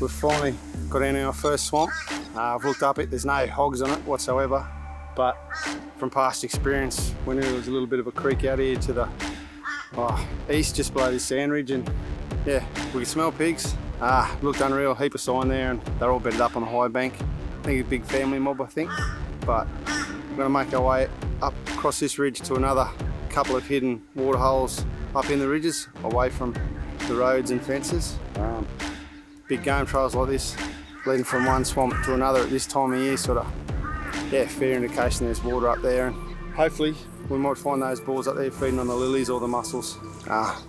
we've finally got in our first swamp. I've looked up it, there's no hogs on it whatsoever, but from past experience, we knew there was a little bit of a creek out here to the east, just below this sand ridge, and yeah, we could smell pigs. Looked unreal, heap of sign there, and they're all bedded up on the high bank. I think it's a big family mob, I think, but we're gonna make our way up across this ridge to another couple of hidden water holes up in the ridges, away from the roads and fences. Big game trails like this, leading from one swamp to another at this time of year, sort of, yeah, fair indication there's water up there, and hopefully we might find those boars up there feeding on the lilies or the mussels,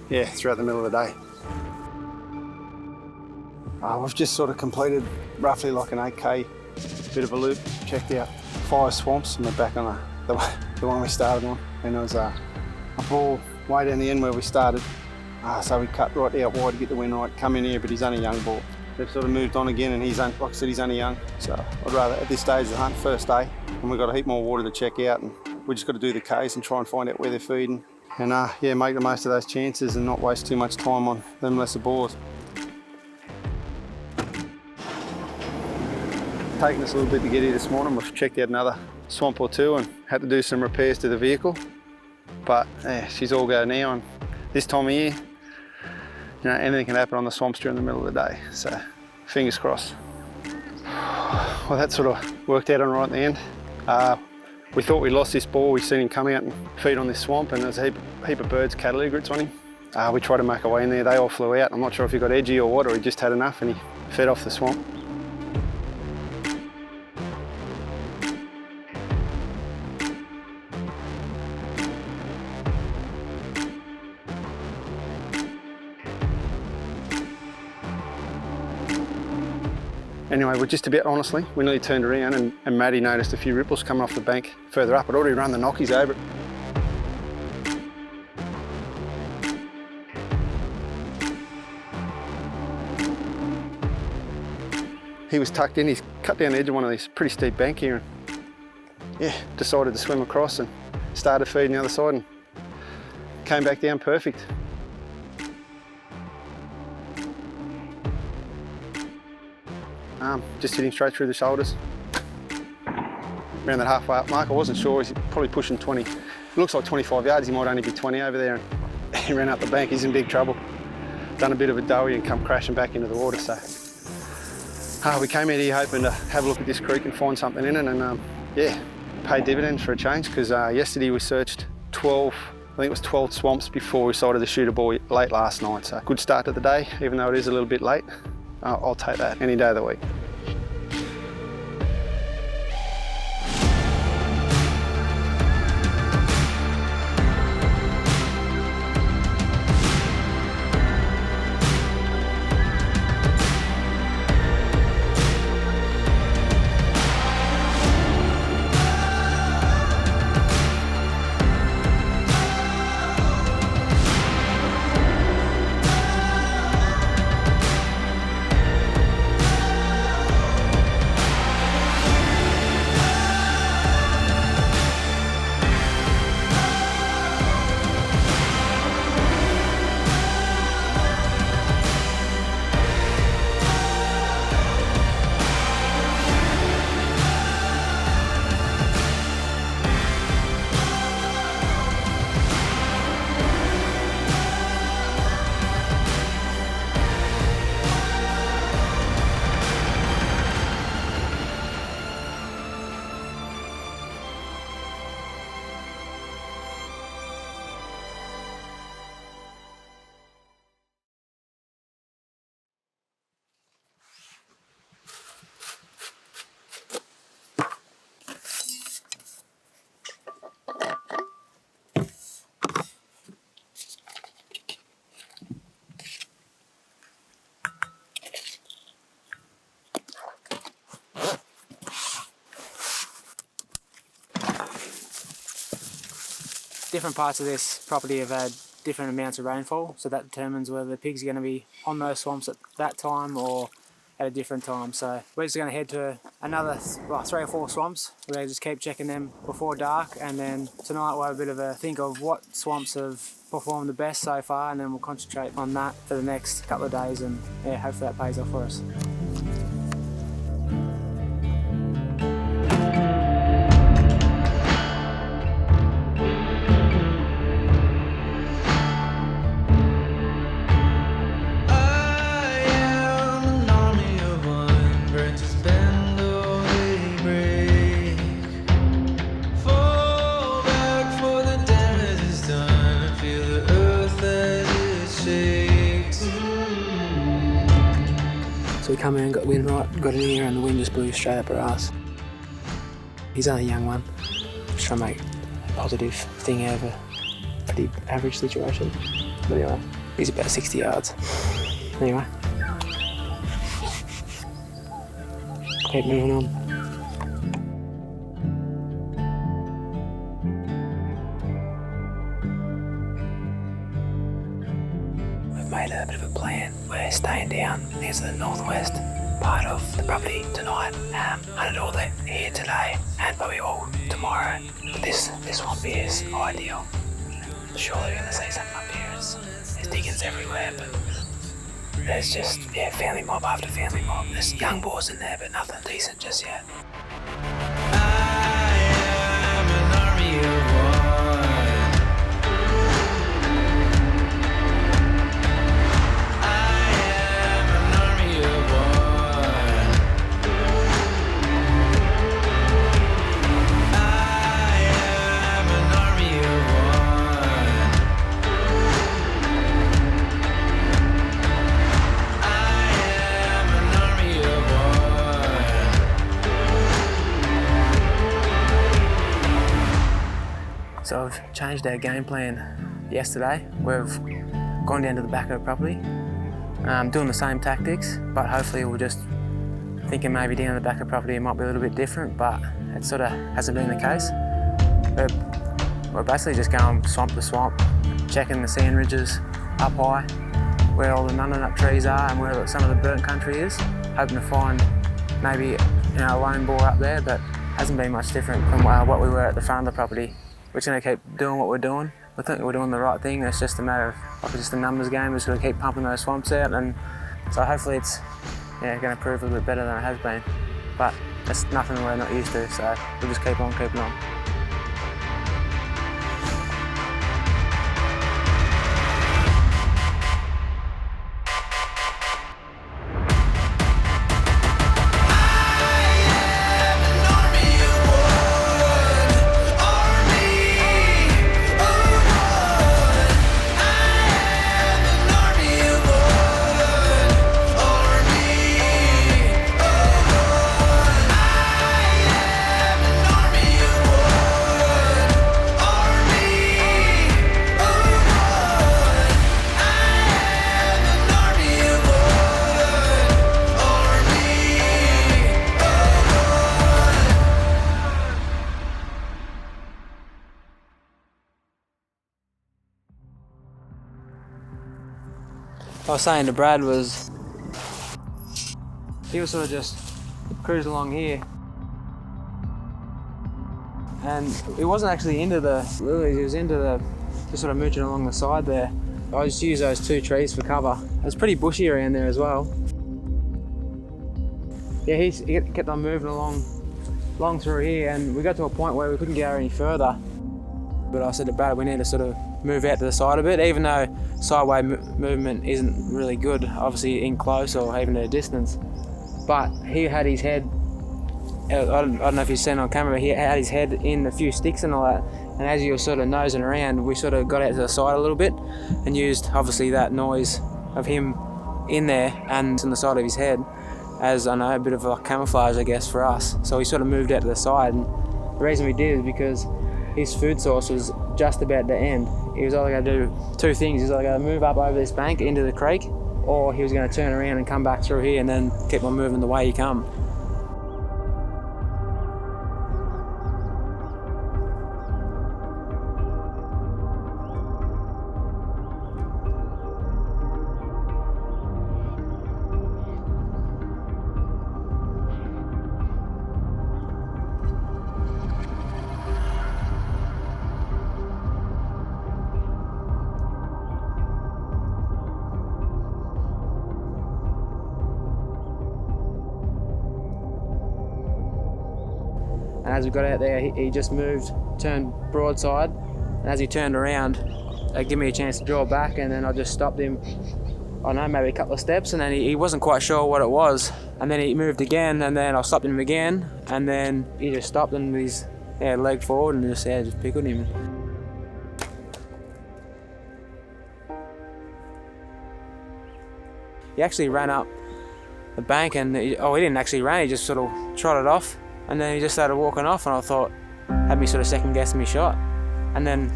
yeah, throughout the middle of the day. We've just sort of completed roughly like an 8k bit of a loop, checked out 5 swamps, and we're back on the one we started on, and it was a ball way down the end where we started. So we cut right out wide to get the wind right, come in here, but he's only a young bull. They've sort of moved on again, and he's, like I said, he's only young. So I'd rather, at this stage of the hunt, first day, and we've got a heap more water to check out, and we just got to do the Ks and try and find out where they're feeding. And yeah, make the most of those chances and not waste too much time on them lesser boars. Taken us a little bit to get here this morning. We've checked out another swamp or two and had to do some repairs to the vehicle. But yeah, she's all go now, and this time of year, you know, anything can happen on the swamps during the middle of the day. So fingers crossed. Well, that sort of worked out all right in the end. We thought we lost this boar. We seen him come out and feed on this swamp, and there's a heap of birds, cattle egrets on him. We tried to make our way in there. They all flew out. I'm not sure if he got edgy or what, or he just had enough and he fed off the swamp. Anyway, we're just about, honestly, we nearly turned around and Maddie noticed a few ripples coming off the bank further up. I'd already run the knockies over it. He was tucked in, he's cut down the edge of one of these pretty steep bank here, and yeah, decided to swim across and started feeding the other side and came back down perfect. Just hit him straight through the shoulders. Around that halfway up mark, I wasn't sure, he's probably pushing 20. It looks like 25 yards, he might only be 20 over there, and he ran up the bank. He's in big trouble. Done a bit of a doughy and come crashing back into the water. So we came out here hoping to have a look at this creek and find something in it, and yeah, paid dividends for a change, because yesterday we searched 12, I think it was 12 swamps before we decided to shoot a boar late last night. So good start to the day, even though it is a little bit late. I'll take that any day of the week. Different parts of this property have had different amounts of rainfall, so that determines whether the pigs are going to be on those swamps at that time or at a different time. So we're just going to head to another 3 or 4 swamps. We're going to just keep checking them before dark, and then tonight we'll have a bit of a think of what swamps have performed the best so far, and then we'll concentrate on that for the next couple of days, and yeah, hopefully that pays off for us. come in and got the wind right, got in here and the wind just blew straight up our ass. He's only a young one, just trying to make a positive thing out of a pretty average situation. But anyway, he's about 60 yards. Anyway, keep moving on. We've made a bit of a plan. We're staying down near the northwest part of the property tonight. Hunted all that here today and probably all tomorrow. But this swamp here is ideal. Surely you're gonna see something up here. There's diggings everywhere, but there's just family mob after family mob. There's young boars in there, but nothing decent just yet. So I've changed our game plan yesterday. We've gone down to the back of the property, doing the same tactics, but hopefully we're just thinking maybe down the back of the property it might be a little bit different, but it sort of hasn't been the case. We're basically just going swamp to swamp, checking the sand ridges up high, where all the nut trees are and where some of the burnt country is, hoping to find maybe a lone boar up there, but hasn't been much different from what we were at the front of the property. We're just going to keep doing what we're doing. We think we're doing the right thing. It's just a matter of just a numbers game. We're just going to keep pumping those swamps out, and so hopefully it's going to prove a little bit better than it has been. But it's nothing we're not used to, so we'll just keep on keeping on. I was saying to Brad he was sort of just cruising along here, and he wasn't actually into the lilies, he was into just sort of mooching along the side there. I just used those two trees for cover. It was pretty bushy around there as well. Yeah, he kept on moving along through here, and we got to a point where we couldn't go any further. But I said to Brad, we need to sort of move out to the side a bit, even though sideway movement isn't really good, obviously in close or even at a distance. But he had his head, I don't know if you've seen on camera, but he had his head in a few sticks and all that. And as you were sort of nosing around, we sort of got out to the side a little bit and used obviously that noise of him in there and on the side of his head as, I know, a bit of like camouflage, I guess, for us. So we sort of moved out to the side, and the reason we did is because his food source was just about to end. He was either going to do two things. He was either going to move up over this bank into the creek, or he was going to turn around and come back through here and then keep on moving the way he come. And as we got out there, he just moved, turned broadside, and as he turned around, it gave me a chance to draw back, and then I just stopped him, I don't know, maybe a couple of steps, and then he wasn't quite sure what it was. And then he moved again, and then I stopped him again, and then he just stopped and with his leg forward and just pickled him. He actually ran up the bank, and he didn't actually run, he just sort of trotted off, and then he just started walking off, and I thought, had me sort of second guessing me shot. And then,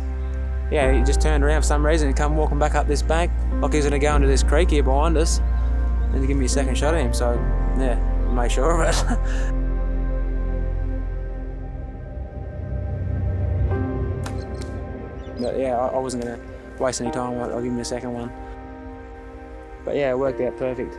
yeah, he just turned around for some reason and come walking back up this bank like he's going to go into this creek here behind us and to give me a second shot at him. So, yeah, made sure of it. But yeah, I wasn't going to waste any time. I'll give him a second one. But yeah, it worked out perfect.